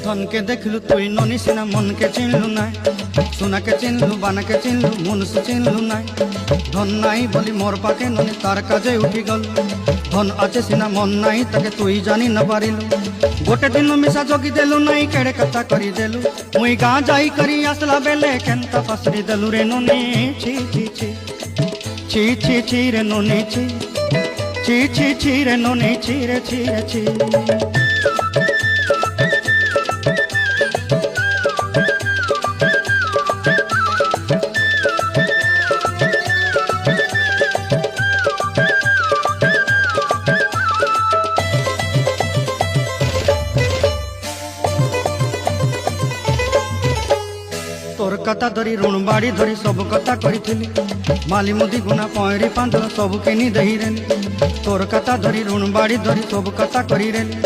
ধনকে দেখলু তুই ননি সিনা মনকে চিনলু নাই, সোনাকে চিনলু বানাকে চিনলু মনুষ্য চিনলু নাই। ধন নাই বলি মোর পাকে ননি তার কাজে উঠি গল, ধন আছে সিনা মন নাই তাকে তুই জানি না পারিলু। গোটে দিন মিশা জগি দেলু নাই কেড়ে কথা করি দেলু, মুই গাঁ যাই করি আসলা বেলে কেনতা পাসরি দেলু রে ননি। ছি ছি ছি ছি ছি ছি রে ননি ছি ছি ছি ছি রে ননি ছি রে ছি রে ছি। তোর কথা ধরি ঋণ বাড়ি ধরি সব কথা করিছিলি, মালি মুদি গুনা পয়রি পাঁদর সব কিনি দেহি রেলি। তোর কথা ধরি ঋণ বাড়ি ধরি সব কথা করি রেলি,